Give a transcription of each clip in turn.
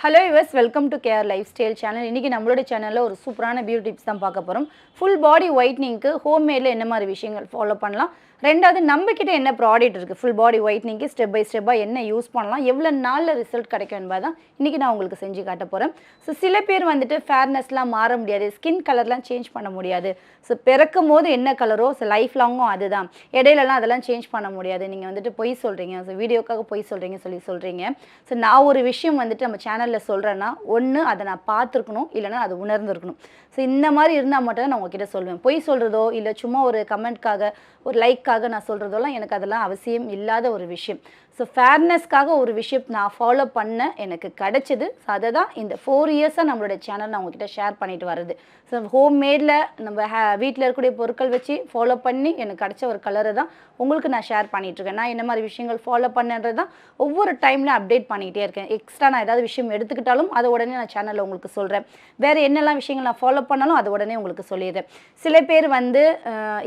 Hello yours, welcome to KR lifestyle channel. இன்றைக்கி நம்மளோட சேனலில் ஒரு சூப்பரான பியூட்டி டிப்ஸ் தான் பார்க்க போகிறோம். ஃபுல் பாடி ஒயிட்னிங்க்கு ஹோம்மேடில் என்ன மாதிரி விஷயங்கள் ஃபாலோ பண்ணலாம், ரெண்டாவது நம்மக்கிட்ட என்ன ப்ராடக்ட் இருக்குது ஃபுல் பாடி ஒயிட்னிங்க்கு ஸ்டெப் பை ஸ்டெப்பாக என்ன யூஸ் பண்ணலாம், எவ்வளோ நாளில் ரிசல்ட் கிடைக்கும் என்பது தான் இன்றைக்கி நான் உங்களுக்கு செஞ்சு காட்ட போகிறேன். ஸோ சில பேர் வந்துட்டு ஃபேர்னஸ்லாம் மாற முடியாது, ஸ்கின் கலர்லாம் சேஞ்ச் பண்ண முடியாது. ஸோ பிறக்கும் போது என்ன கலரோ லைஃப் லாங்கும் அதுதான், இடையிலலாம் அதெல்லாம் சேஞ்ச் பண்ண முடியாது. நீங்கள் வந்துட்டு பொய் சொல்கிறீங்க, ஸோ வீடியோக்காக பொய் சொல்கிறீங்க. ஸோ நான் ஒரு விஷயம் வந்துட்டு நம்ம சேனலில் சொல்கிறேன்னா, ஒன்று அதை நான் பார்த்துருக்கணும், இல்லைனா அது உணர்ந்துருக்கணும். ஸோ இந்த மாதிரி இருந்தால் மட்டும் தான் நான் உங்ககிட்ட சொல்லுவேன். பொய் சொல்கிறதோ இல்லை சும்மா ஒரு கமெண்ட்காக ஒரு லைக்காக நான் சொல்கிறதோலாம் எனக்கு அதெல்லாம் அவசியம் இல்லாத ஒரு விஷயம். ஸோ ஃபேர்னஸ்க்காக ஒரு விஷயம் நான் ஃபாலோ பண்ண எனக்கு கிடச்சிது. ஸோ அதை தான் இந்த 4 இயர்ஸாக நம்மளோட சேனல் நான் உங்ககிட்ட ஷேர் பண்ணிட்டு வருது. ஸோ ஹோம்மேடில் நம்ம வீட்டில் இருக்கக்கூடிய பொருட்கள் வச்சு ஃபாலோ பண்ணி எனக்கு கிடச்ச ஒரு கலரை தான் உங்களுக்கு நான் ஷேர் பண்ணிகிட்ருக்கேன். நான் என்ன மாதிரி விஷயங்கள் ஃபாலோ பண்ணுறது தான் ஒவ்வொரு டைமில் அப்டேட் பண்ணிகிட்டே இருக்கேன். எக்ஸ்ட்ரா நான் ஏதாவது விஷயம் எடுத்துக்கிட்டாலும் அதை உடனே நான் சேனலில் உங்களுக்கு சொல்கிறேன். வேறு என்னெல்லாம் விஷயங்கள் நான் ஃபாலோ பண்ணாலும் அதை உடனே உங்களுக்கு சொல்லிடுறேன். சில பேர் வந்து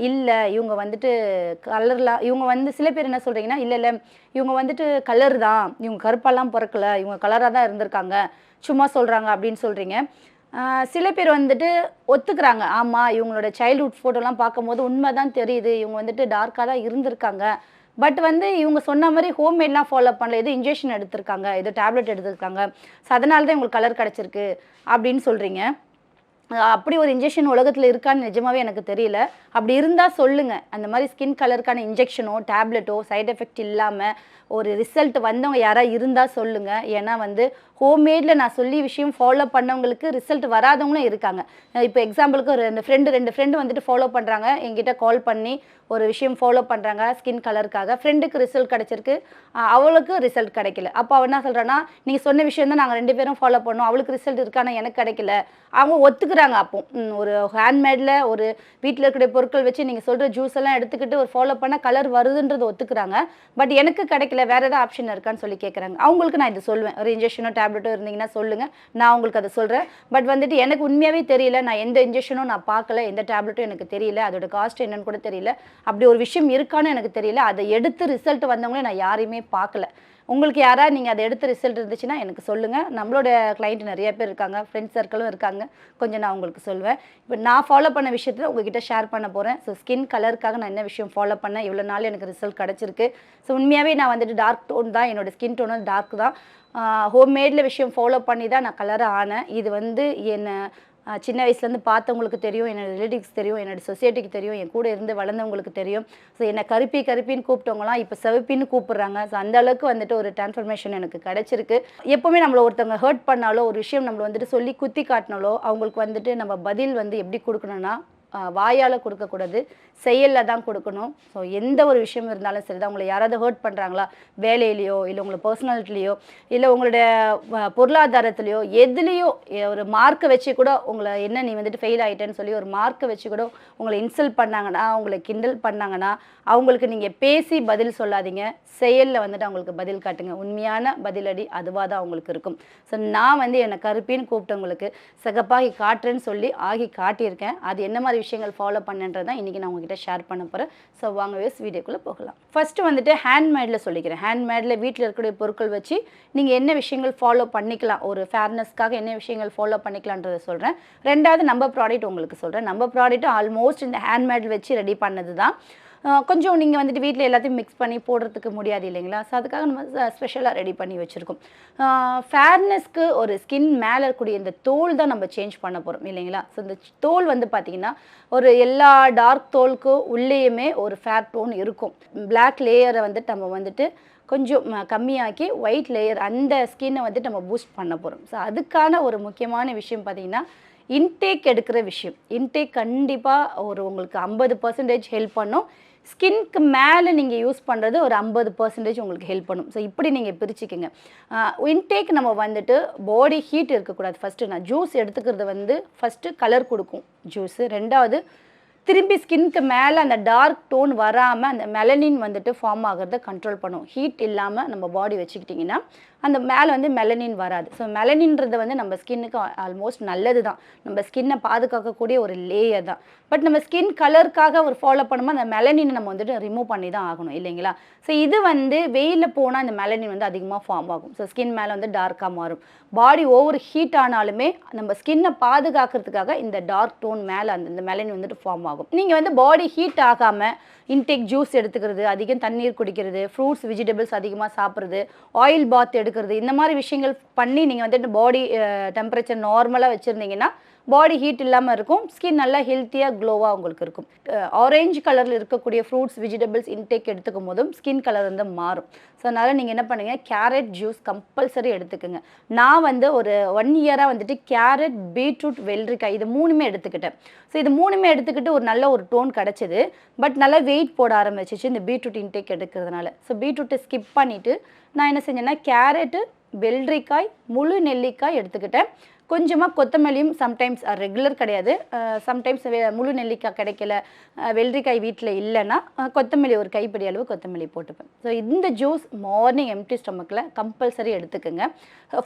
இல்லை இவங்க வந்துட்டு கலர்லாம், இவங்க வந்து சில பேர் என்ன சொல்கிறீங்கன்னா, இல்லை இவங்க வந்துட்டு கலர் தான், இவங்க கருப்பாலாம் பிறக்கல, இவங்க கலராக தான் இருந்திருக்காங்க, சும்மா சொல்கிறாங்க அப்படின்னு சொல்கிறீங்க. சில பேர் வந்துட்டு ஒத்துக்கிறாங்க, ஆமாம் இவங்களோட சைல்ட்ஹுட் ஃபோட்டோலாம் பார்க்கும்போது உண்மை தான் தெரியுது, இவங்க வந்துட்டு டார்க்காக தான் இருந்திருக்காங்க. பட் வந்து இவங்க சொன்ன மாதிரி ஹோம்மேட்லாம் ஃபாலோ பண்ணல, எது இன்ஜெக்ஷன் எடுத்திருக்காங்க, எது டேப்லெட் எடுத்திருக்காங்க, ஸோ அதனால தான் இவங்களுக்கு கலர் கிடச்சிருக்கு அப்படின்னு சொல்கிறீங்க. அப்படி ஒரு இன்ஜெக்ஷன் உலகத்தில் இருக்கான்னு நிஜமாவே எனக்கு தெரியல. அப்படி இருந்தால் சொல்லுங்கள். அந்த மாதிரி ஸ்கின் கலருக்கான இன்ஜெக்ஷனோ டேப்லெட்டோ சைட் எஃபெக்ட் இல்லாமல் ஒரு ரிசல்ட் வந்தவங்க யாராவது இருந்தால் சொல்லுங்கள். ஏன்னா வந்து ஹோம்மேடில் நான் சொல்லி விஷயம் ஃபாலோ பண்ணவங்களுக்கு ரிசல்ட் வராதவங்களும் இருக்காங்க. இப்போ எக்ஸாம்பிளுக்கு ஒரு ரெண்டு ஃப்ரெண்டு வந்துட்டு ஃபாலோ பண்ணுறாங்க, என்கிட்ட கால் பண்ணி ஒரு விஷயம் ஃபாலோ பண்ணுறாங்க ஸ்கின் கலருக்காக. ஃப்ரெண்டுக்கு ரிசல்ட் கிடச்சிருக்கு, அவளுக்கு ரிசல்ட் கிடைக்கல. அப்போ அவள் என்ன சொல்கிறான்னா, நீங்கள் சொன்ன விஷயம் தான் நாங்கள் 2 பேரும் ஃபாலோ பண்ணோம், அவளுக்கு ரிசல்ட் இருக்கு ஆனால் எனக்கு கிடைக்கல. அவங்க ஒத்துக்கிறாங்க. அப்போ ஒரு ஹேண்ட்மேடில் ஒரு வீட்டில் இருக்கிற பொருட்கள் வச்சு நீங்கள் சொல்கிற ஜூஸ் எல்லாம் எடுத்துக்கிட்டு ஒரு ஃபாலோ பண்ண கலர் வருதுன்றது ஒத்துக்கிறாங்க. பட் எனக்கு கிடைக்கல, வேறு ஏதாவது ஆப்ஷன் இருக்கான்னு சொல்லி கேட்குறாங்க. அவங்களுக்கு நான் இது சொல்லுவேன், ஒரு இன்ஜெக்ஷனோ டேப்லெட்டோ இருந்தீங்கன்னா சொல்லுங்கள், நான் உங்களுக்கு அதை சொல்கிறேன். பட் வந்துட்டு எனக்கு உண்மையாகவே தெரியல, நான் எந்த இன்ஜெக்ஷனும் நான் பார்க்கல, எந்த டேப்லெட்டும் எனக்கு தெரியல, அதோட காஸ்ட் என்னன்னு கூட தெரியல, அப்படி ஒரு விஷயம் இருக்கான்னு எனக்கு தெரியல. அதை எடுத்து ரிசல்ட் வந்தவங்களே நான் யாரையுமே பார்க்கல. உங்களுக்கு யாராவது நீங்கள் அதை எடுத்து ரிசல்ட் இருந்துச்சுன்னா எனக்கு சொல்லுங்கள். நம்மளோட கிளைண்ட் நிறைய பேர் இருக்காங்க, ஃப்ரெண்ட்ஸ் சர்க்கிளும் இருக்காங்க, கொஞ்சம் நான் உங்களுக்கு சொல்வேன். இப்போ நான் ஃபாலோ பண்ண விஷயத்தில் உங்ககிட்ட ஷேர் பண்ண போகிறேன். ஸோ ஸ்கின் கலருக்காக நான் என்ன விஷயம் ஃபாலோ பண்ணேன், இவ்வளோ நாள் எனக்கு ரிசல்ட் கிடச்சிருக்கு. ஸோ உண்மையாகவே நான் வந்துட்டு டார்க் டோன் தான், என்னோடய ஸ்கின் டோனும் டார்க் தான். ஹோம்மேடில் விஷயம் ஃபாலோ பண்ணி தான் நான் கலராக ஆனேன். இது வந்து என்னை சின்ன வயசுலேருந்து பார்த்தவங்களுக்கு தெரியும், என்னோடய ரிலேட்டிவ்ஸ் தெரியும், என்னோடய சொசைட்டிக்கு தெரியும், என் கூட இருந்து வளர்ந்தவங்களுக்கு தெரியும். ஸோ என்னை கருப்பின்னு கூப்பிட்டவங்களாம் இப்போ செவப்பின்னு கூப்பிட்றாங்க. ஸோ அந்தளவுக்கு வந்துட்டு ஒரு டிரான்ஸ்ஃபர்மேஷன் எனக்கு கிடச்சிருக்கு. எப்போவுமே நம்மளை ஒருத்தவங்க ஹர்ட் பண்ணாலோ ஒரு விஷயம் நம்மளை வந்துட்டு சொல்லி குத்தி காட்டினாலோ அவங்களுக்கு வந்துட்டு நம்ம பதில் வந்து எப்படி கொடுக்கணும்னா, வாயால் கொடுக்கக்கூடாது, செயலில் தான் கொடுக்கணும். ஸோ எந்த ஒரு விஷயம் இருந்தாலும் சரி தான், உங்களை யாராவது ஹர்ட் பண்ணுறாங்களா வேலையிலையோ இல்லை உங்களை பர்சனாலிட்டிலையோ இல்லை உங்களுடைய பொருளாதாரத்துலையோ எதுலேயோ ஒரு மார்க்கை வச்சு கூட உங்களை என்ன நீ வந்துட்டு ஃபெயில் ஆகிட்டேன்னு சொல்லி ஒரு மார்க்கை வச்சு கூட உங்களை இன்சல்ட் பண்ணாங்கன்னா, உங்களை கிண்டல் பண்ணாங்கன்னா அவங்களுக்கு நீங்கள் பேசி பதில் சொல்லாதீங்க, செயலில் வந்துட்டு அவங்களுக்கு பதில் காட்டுங்க. உண்மையான பதிலடி அதுவாக தான் அவங்களுக்கு இருக்கும். ஸோ நான் வந்து என்னை கருப்பின்னு கூப்பிட்டவங்களுக்கு சிகப்பாகி காட்டுறேன்னு சொல்லி ஆகி காட்டியிருக்கேன். அது என்ன மாதிரி விஷயங்கள் ஃபாலோ பண்ணுன்றது தான் இன்றைக்கி நான் உங்ககிட்ட ஷேர் பண்ண போகிறேன். ஸோ வாங்க வீடியோக்குள்ளே போகலாம். ஃபஸ்ட்டு வந்துட்டு ஹேண்ட்மேடில் சொல்லிக்கிறேன். ஹேண்ட்மேடில் வீட்டில் இருக்கக்கூடிய பொருட்கள் வச்சு நீங்கள் என்ன விஷயங்கள் ஃபாலோ பண்ணிக்கலாம், ஒரு ஃபேர்னஸ்க்காக என்ன விஷயங்கள் ஃபாலோ பண்ணிக்கலான்றதை சொல்கிறேன். ரெண்டாவது நம்ம ப்ராடக்ட் உங்களுக்கு சொல்கிறேன். நம்ம ப்ராடக்ட்டு ஆல்மோஸ்ட் இந்த ஹேண்ட்மேட் வச்சு ரெடி பண்ணது தான். கொஞ்சம் நீங்கள் வந்துட்டு வீட்டில் எல்லாத்தையும் மிக்ஸ் பண்ணி போடுறதுக்கு முடியாது இல்லைங்களா, ஸோ அதுக்காக நம்ம ஸ்பெஷலாக ரெடி பண்ணி வச்சுருக்கோம். ஃபேர்னஸ்க்கு ஒரு ஸ்கின் மேலே இருக்கக்கூடிய இந்த தோல் தான் நம்ம சேஞ்ச் பண்ண போகிறோம் இல்லைங்களா. ஸோ இந்த தோல் வந்து பார்த்திங்கன்னா ஒரு எல்லா டார்க் தோலுக்கும் உள்ளேயுமே ஒரு ஃபேர் டோன் இருக்கும். பிளாக் லேயரை வந்துட்டு நம்ம வந்துட்டு கொஞ்சம் கம்மியாக்கி ஒயிட் லேயர் அந்த ஸ்கின்னை வந்துட்டு நம்ம பூஸ்ட் பண்ண போகிறோம். ஸோ அதுக்கான ஒரு முக்கியமான விஷயம் பார்த்திங்கன்னா இன்டேக் எடுக்கிற விஷயம். இன்டேக் கண்டிப்பாக ஒரு உங்களுக்கு 50% ஹெல்ப் பண்ணும். ஸ்கின்க்கு மேலே நீங்கள் யூஸ் பண்ணுறது ஒரு 50% உங்களுக்கு ஹெல்ப் பண்ணும். ஸோ இப்படி நீங்கள் பிரிச்சுக்கோங்க. இன்டேக் நம்ம வந்துட்டு பாடி ஹீட் இருக்கக்கூடாது. ஃபஸ்ட்டு நான் ஜூஸ் எடுத்துக்கிறது வந்து ஃபஸ்ட்டு கலர் கொடுக்கும் ஜூஸு. ரெண்டாவது திரும்பி ஸ்கின்க்கு மேலே அந்த டார்க் டோன் வராமல் அந்த மெலனின் வந்துட்டு ஃபார்ம் ஆகிறத கண்ட்ரோல் பண்ணும். ஹீட் இல்லாமல் நம்ம பாடி வச்சுக்கிட்டிங்கன்னா அந்த மேலே வந்து மெலனின் வராது. ஸோ மெலனின்றது வந்து நம்ம ஸ்கின்னுக்கு ஆல்மோஸ்ட் நல்லது தான், நம்ம ஸ்கின்னை பாதுகாக்கக்கூடிய ஒரு லேயர் தான். பட் நம்ம ஸ்கின் கலருக்காக ஒரு ஃபாலோ பண்ணும்போது அந்த மெலனின் நம்ம வந்துட்டு ரிமூவ் பண்ணி தான் ஆகணும் இல்லைங்களா. ஸோ இது வந்து வெயிலில் போனால் இந்த மெலனின் வந்து அதிகமாக ஃபார்ம் ஆகும். ஸோ ஸ்கின் மேலே வந்து டார்க்காக மாறும். பாடி ஓவர் ஹீட் ஆனாலுமே நம்ம ஸ்கின்னை பாதுகாக்கிறதுக்காக இந்த டார்க் டோன் மேலே அந்த மெலனின் வந்துட்டு ஃபார்ம் ஆகும். நீங்கள் வந்து பாடி ஹீட் ஆகாமல் இன்டேக் ஜூஸ் எடுத்துக்கிறது, அதிகம் தண்ணீர் குடிக்கிறது, ஃப்ரூட்ஸ் வெஜிடபிள்ஸ் அதிகமாக சாப்பிட்றது, ஆயில் பாத் எடுக்கிறது, இந்த மாதிரி விஷயங்கள் பண்ணி நீங்கள் வந்துட்டு பாடி டெம்பரேச்சர் நார்மலாக வச்சுருந்தீங்கன்னா பாடி ஹீட் இல்லாமல் இருக்கும். ஸ்கின் நல்லா ஹெல்த்தியாக க்ளோவாக உங்களுக்கு இருக்கும். ஆரஞ்சு கலரில் இருக்கக்கூடிய ஃப்ரூட்ஸ் வெஜிடபிள்ஸ் இன்டேக் எடுத்துக்கும் போதும் ஸ்கின் கலர் வந்து மாறும். ஸோ அதனால் நீங்கள் என்ன பண்ணுங்கள், கேரட் ஜூஸ் கம்பல்சரி எடுத்துக்கோங்க. நான் வந்து ஒரு 1 இயராக வந்துட்டு கேரட், பீட்ரூட், வெள்ளரிக்காய் இது 3மே எடுத்துக்கிட்டேன். ஸோ இது 3மே எடுத்துக்கிட்டு ஒரு நல்ல ஒரு டோன் கிடச்சிது. பட் நல்லா வெயிட் போட ஆரம்பிச்சிச்சு இந்த பீட்ரூட் இன்டேக் எடுக்கிறதுனால. ஸோ பீட்ரூட்டை ஸ்கிப் பண்ணிவிட்டு நான் என்ன செஞ்சேன்னா கேரட்டு, வெள்ளரிக்காய், முழு நெல்லிக்காய் எடுத்துக்கிட்டேன். கொஞ்சமாக கொத்தமல்லியும் சம்டைம்ஸ் ரெகுலர் கிடையாது, சம்டைம்ஸ் முழு நெல்லிக்காய் கிடைக்கல, வெள்ளரிக்காய் வீட்டில் இல்லைன்னா கொத்தமல்லி ஒரு கைப்பிடி அளவு கொத்தமல்லி போட்டுப்பேன். ஸோ இந்த ஜூஸ் மார்னிங் எம்டி ஸ்டொமக்கில் கம்பல்சரி எடுத்துக்கோங்க.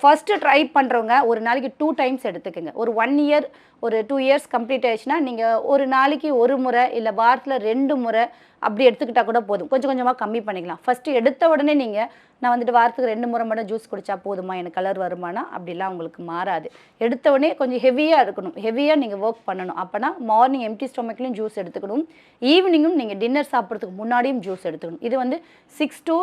ஃபஸ்ட்டு ட்ரை பண்ணுறவங்க ஒரு நாளைக்கு 2 டைம்ஸ் எடுத்துக்கோங்க. ஒரு 1 இயர் ஒரு 2 இயர்ஸ் கம்ப்ளீட் ஆயிடுச்சுன்னா நீங்கள் ஒரு நாளைக்கு 1 முறை இல்லை வாரத்தில் 2 முறை அப்படி எடுத்துக்கிட்டால் கூட போதும். கொஞ்சம் கொஞ்சமாக கம்மி பண்ணிக்கலாம். ஃபஸ்ட்டு எடுத்த உடனே நீங்கள் நான் வந்துட்டு வாரத்துக்கு 2 முறை மட்டும் ஜூஸ் குடித்தா போதுமா, எனக்கு கலர் வருமானா அப்படிலாம் உங்களுக்கு மாறாது. எடுத்த உடனே கொஞ்சம் ஹெவியாக இருக்கணும், ஹெவியாக நீங்கள் ஒர்க் பண்ணணும். அப்போனா மார்னிங் எம்டி ஸ்டொமக்லையும் ஜூஸ் எடுத்துக்கணும், ஈவினிங்கும் நீங்கள் டின்னர் சாப்பிட்றதுக்கு முன்னாடியும் ஜூஸ் எடுத்துக்கணும். இது வந்து 6 to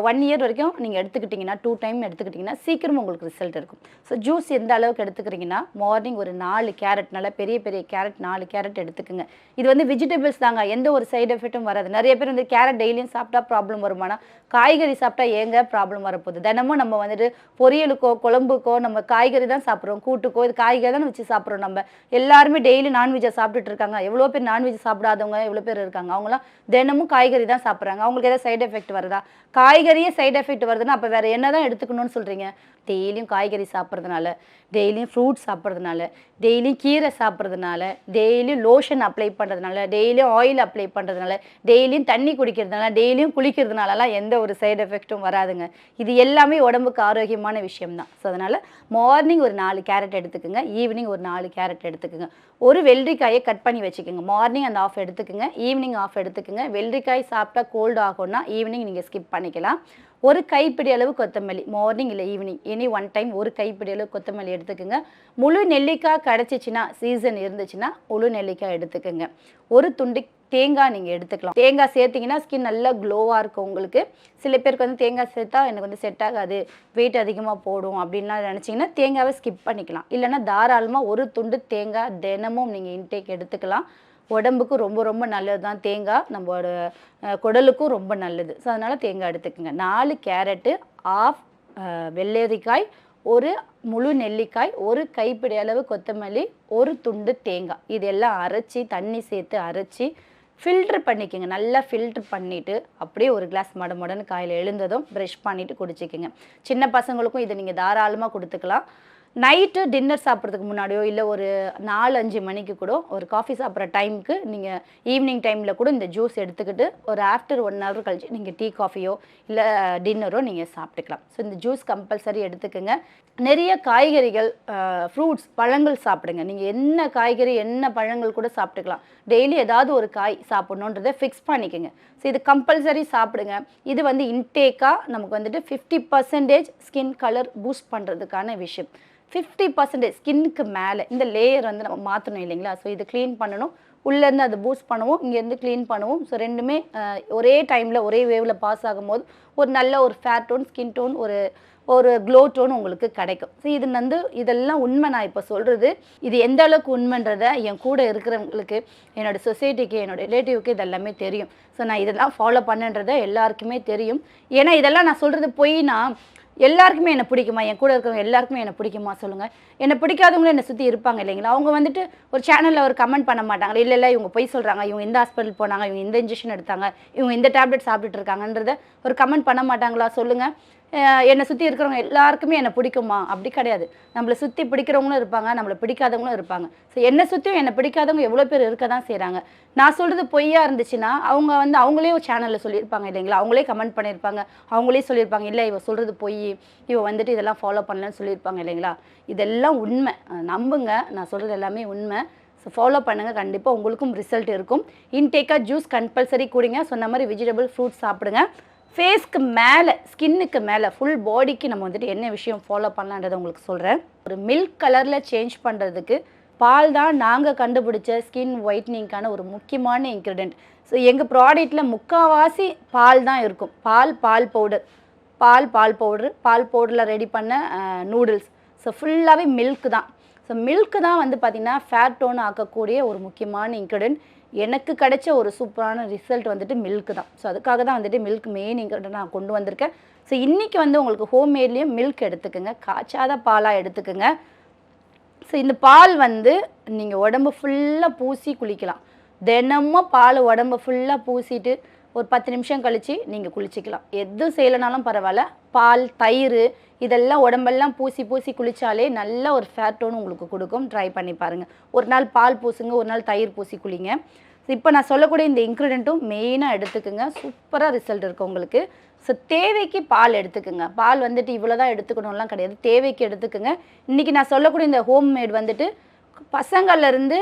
1 இயர் வரைக்கும் நீங்கள் எடுத்துக்கிட்டிங்கன்னா 2 டைம் எடுத்துக்கிட்டிங்கன்னா சீக்கிரம் உங்களுக்கு ரிசல்ட் இருக்கும். ஸோ ஜூஸ் எந்த அளவுக்கு எடுத்துக்கிறீங்கன்னா மார்னிங் ஒரு 4 கேரட், நல்லா பெரிய பெரிய கேரட் 4 கேரட் எடுத்துக்குங்க. இது வந்து வெஜிடபிள்ஸ் தாங்க, எந்த ஒரு சைடு எஃபெக்ட்டும் வராது. நிறைய பேர் வந்து கேரட் டெய்லியும் சாப்பிட்டா ப்ராப்ளம் வருமானா, காய்கறி சாப்பிட்டா ஏங்க ப்ராப்ளம் வரப்போகுது. தினமும் நம்ம வந்துட்டு பொரியலுக்கோ குழம்புக்கோ நம்ம காய்கறி தான் சாப்பிட்றோம், கூட்டுக்கோ இது காய்கறி தான் வச்சு சாப்பிட்றோம். நம்ம எல்லாருமே டெய்லி நான்வெஜ்ஜை சாப்பிட்டுட்டு இருக்காங்க. எவ்வளோ பேர் நான்வெஜ் சாப்பிடாதவங்க எவ்வளோ பேர் இருக்காங்க. அவங்களாம் தினமும் காய்கறி தான் சாப்பிட்றாங்க. அவங்களுக்கு ஏதாவது சைடு எஃபெக்ட் வருதா? காய்கறியே சைடு எஃபெக்ட் வருதுன்னா அப்போ வேறு என்ன தான் எடுத்துக்கணும்னு சொல்கிறீங்க? டெய்லியும் காய்கறி சாப்பிட்றதுனால, டெய்லியும் ஃப்ரூட்ஸ் சாப்பிட்றதுனால, டெய்லியும் கீரை சாப்பிட்றதுனால, டெய்லியும் லோஷன் அப்ளை பண்ணுறதுனால, டெய்லியும் ஆயில் அப்ளை பண்ணுறதுனால, டெய்லியும் தண்ணி குடிக்கிறதுனால, டெய்லியும் குளிக்கிறதுனாலலாம் எந்த ஒரு சைடு எஃபெக்ட்டும் வராதுங்க. இது எல்லாமே உடம்புக்கு ஆரோக்கியமான விஷயம்தான். ஸோ அதனால் மார்னிங் ஒரு 4 கேரட் எடுத்துக்கோங்க, ஈவினிங் ஒரு 4 கேரட் எடுத்துக்கோங்க. ஒரு வெள்ளரிக்காயை கட் பண்ணி வச்சுக்கோங்க. மார்னிங் அந்த ஆஃப் எடுத்துக்கோங்க, ஈவினிங் ஆஃப் எடுத்துக்கோங்க. வெள்ளரிக்காய் சாப்பிட்டா கோல்டு ஆகும்னா ஈவினிங் நீங்கள் ஸ்கிப் பண்ணிக்கலாம். ஒரு கைப்பிடி அளவு கொத்தமல்லி மார்னிங் இல்லை ஈவினிங் எனி 1 டைம் ஒரு கைப்பிடி அளவு கொத்தமல்லி எடுத்துக்கோங்க. முழு நெல்லிக்காய் கிடச்சிச்சின்னா, சீசன் இருந்துச்சுன்னா முழு நெல்லிக்காய் எடுத்துக்கோங்க. ஒரு துண்டு தேங்காய் நீங்கள் எடுத்துக்கலாம். தேங்காய் சேர்த்திங்கன்னா ஸ்கின் நல்லா க்ளோவாக இருக்கும் உங்களுக்கு. சில பேருக்கு வந்து தேங்காய் சேர்த்தா எனக்கு வந்து செட் ஆகாது, வெயிட் அதிகமாக போடும் அப்படின்லாம் நினச்சிங்கன்னா தேங்காவை ஸ்கிப் பண்ணிக்கலாம். இல்லைன்னா தாராளமாக ஒரு துண்டு தேங்காய் தினமும் நீங்கள் இன்டேக் எடுத்துக்கலாம். உடம்புக்கு ரொம்ப ரொம்ப நல்லது தான் தேங்காய், நம்மளோட குடலுக்கும் ரொம்ப நல்லது. ஸோ அதனால் தேங்காய் எடுத்துக்கோங்க. 4 கேரட்டு, ஆஃப் வெள்ளரிக்காய், ஒரு முழு நெல்லிக்காய், ஒரு கைப்பிடி அளவு கொத்தமல்லி, ஒரு துண்டு தேங்காய், இதெல்லாம் அரைச்சி தண்ணி சேர்த்து அரைச்சி ஃபில்ட்ரு பண்ணிக்கோங்க. நல்லா ஃபில்ட்ரு பண்ணிவிட்டு அப்படியே ஒரு கிளாஸ் மடன்னு காலையில் எழுந்ததும் ப்ரஷ் பண்ணிவிட்டு குடிச்சிக்கோங்க. சின்ன பசங்களுக்கும் இதை நீங்கள் தாராளமாக கொடுத்துக்கலாம். நைட்டு டின்னர் சாப்பிட்றதுக்கு முன்னாடியோ இல்லை ஒரு 4-5 மணிக்கு கூட ஒரு காஃபி சாப்பிட்ற டைமுக்கு நீங்கள் ஈவினிங் டைமில் கூட இந்த ஜூஸ் எடுத்துக்கிட்டு ஒரு ஆஃப்டர் 1 hour கழிச்சு நீங்கள் டீ காஃபியோ இல்லை டின்னரோ நீங்கள் சாப்பிட்டுக்கலாம். ஸோ இந்த ஜூஸ் கம்பல்சரி எடுத்துக்கோங்க. நிறைய காய்கறிகள், ஃப்ரூட்ஸ், பழங்கள் சாப்பிடுங்க. நீங்கள் என்ன காய்கறி என்ன பழங்கள் கூட சாப்பிட்டுக்கலாம். டெய்லி ஏதாவது ஒரு காய் சாப்பிட்ணுன்றதை ஃபிக்ஸ் பண்ணிக்கோங்க. ஸோ இது கம்பல்சரி சாப்பிடுங்க. இது வந்து இன்டேக்காக நமக்கு வந்துட்டு 50% ஸ்கின் கலர் பூஸ்ட் பண்ணுறதுக்கான விஷயம். 50% ஸ்கின்னுக்கு மேலே இந்த லேயர் வந்து நம்ம மாற்றணும் இல்லைங்களா. ஸோ இது க்ளீன் பண்ணணும், உள்ளேருந்து அதை பூஸ்ட் பண்ணுவோம், இங்கேருந்து க்ளீன் பண்ணுவோம். ஸோ ரெண்டுமே ஒரே டைமில் ஒரே வேவில் பாஸ் ஆகும்போது ஒரு நல்ல ஒரு ஃபேர் டோன், ஸ்கின் டோன், ஒரு க்ளோ டோன் உங்களுக்கு கிடைக்கும். ஸோ இது வந்து இதெல்லாம் உண்மை. நான் இப்போ சொல்கிறது இது எந்த அளவுக்கு உண்மைன்றதை என் கூட இருக்கிறவங்களுக்கு, என்னோடய சொசைட்டிக்கு, என்னோடய ரிலேட்டிவ்க்கு இதெல்லாமே தெரியும். ஸோ நான் இதெல்லாம் ஃபாலோ பண்ணுன்றதை எல்லாருக்குமே தெரியும். ஏன்னா இதெல்லாம் நான் சொல்கிறது பொய்னா எல்லாருக்குமே என்னை பிடிக்குமா? என் கூட இருக்கிறவங்க எல்லாருக்குமே என்னை பிடிக்குமா சொல்லுங்கள்? என்னை பிடிக்காதவங்களும் என்னை சுற்றி இருப்பாங்க இல்லைங்களா. அவங்க வந்துட்டு ஒரு சேனலில் ஒரு கமெண்ட் பண்ண மாட்டாங்க, இல்லை இவங்க பொய் சொல்கிறாங்க, இவங்க இந்த ஹாஸ்பிட்டல் போனாங்க, இவங்க இந்த இன்ஜெக்ஷன் எடுத்தாங்க, இவங்க இந்த டேப்லெட் சாப்பிட்டுட்டு இருக்காங்கன்றத ஒரு கமெண்ட் பண்ண மாட்டாங்களா சொல்லுங்கள்? என்னை சுற்றி இருக்கிறவங்க எல்லாருக்குமே என்னை பிடிக்குமா? அப்படி கிடையாது. நம்மளை சுற்றி பிடிக்கிறவங்களும் இருப்பாங்க, நம்மளை பிடிக்காதவங்களும் இருப்பாங்க. ஸோ என்னை சுற்றியும் என்னை பிடிக்காதவங்க எவ்வளோ பேர் இருக்க தான் செய்கிறாங்க. நான் சொல்கிறது பொய்யா இருந்துச்சுன்னா அவங்க வந்து அவங்களே ஒரு சேனலில் சொல்லியிருப்பாங்க இல்லைங்களா, அவங்களே கமெண்ட் பண்ணியிருப்பாங்க, அவங்களே சொல்லியிருப்பாங்க இல்லை இவ சொல்கிறது பொய், இவ வந்துட்டு இதெல்லாம் ஃபாலோ பண்ணலன்னு சொல்லியிருப்பாங்க இல்லைங்களா. இதெல்லாம் உண்மை, நம்புங்க, நான் சொல்கிறது எல்லாமே உண்மை. ஸோ ஃபாலோ பண்ணுங்கள், கண்டிப்பாக உங்களுக்கும் ரிசல்ட் இருக்கும். இன்டேக்காக ஜூஸ் கம்பல்சரி குடிங்க, சொன்ன மாதிரி வெஜிடபிள் ஃப்ரூட்ஸ் சாப்பிடுங்க. ஃபேஸ்க்கு மேலே, ஸ்கின்னுக்கு மேலே, ஃபுல் பாடிக்கு நம்ம வந்துட்டு என்ன விஷயம் ஃபாலோ பண்ணலான்றதை உங்களுக்கு சொல்கிறேன். ஒரு மில்க் கலரில் சேஞ்ச் பண்ணுறதுக்கு பால் தான் நாங்கள் கண்டுபிடிச்ச ஸ்கின் ஒயிட்னிங்கான ஒரு முக்கியமான இன்க்ரீடியன்ட். ஸோ எங்கள் ப்ராடக்ட்டில் முக்கால்வாசி பால் தான் இருக்கும். பால் பவுடர், பால் பவுடரில் ரெடி பண்ண நூடுல்ஸ். ஸோ ஃபுல்லாகவே மில்க் தான். ஸோ மில்க்கு தான் வந்து பார்த்திங்கன்னா ஃபேட் டோன் ஆக்கக்கூடிய ஒரு முக்கியமான இன்க்ரீடியன்ட். எனக்கு கிடைச்ச ஒரு சூப்பரான ரிசல்ட் வந்துட்டு மில்க்கு தான். ஸோ அதுக்காக தான் வந்துட்டு மில்க் மெயின் இன்க்ரீடியன்ட் நான் கொண்டு வந்திருக்கேன். ஸோ இன்றைக்கி வந்து உங்களுக்கு ஹோம்மேட்லேயும் மில்க் எடுத்துக்கோங்க, காய்ச்சாத பாலாக எடுத்துக்கோங்க. ஸோ இந்த பால் வந்து நீங்கள் உடம்பு ஃபுல்லாக பூசி குளிக்கலாம். தினமும் பால் உடம்பு ஃபுல்லாக பூசிட்டு ஒரு 10 நிமிஷம் கழித்து நீங்கள் குளிச்சிக்கலாம். எதுவும் செய்யலைனாலும் பரவாயில்ல, பால் தயிர் இதெல்லாம் உடம்பெல்லாம் பூசி குளித்தாலே நல்ல ஒரு ஃபேட் டோன் உங்களுக்கு கொடுக்கும். ட்ரை பண்ணி பாருங்கள். ஒரு நாள் பால் பூசுங்க, ஒரு நாள் தயிர் பூசி குளிங்க. இப்போ நான் சொல்லக்கூடிய இந்த இன்க்ரீடியண்ட்டும் மெயினாக எடுத்துக்கோங்க, சூப்பராக ரிசல்ட் இருக்கும் உங்களுக்கு. ஸோ தேவைக்கு பால் எடுத்துக்கோங்க. பால் வந்துட்டு இவ்வளோ தான் எடுத்துக்கணும்லாம் கிடையாது, தேவைக்கு எடுத்துக்கோங்க. இன்றைக்கி நான் சொல்லக்கூடிய இந்த ஹோம்மேட் வந்துட்டு பசங்கள்லேருந்து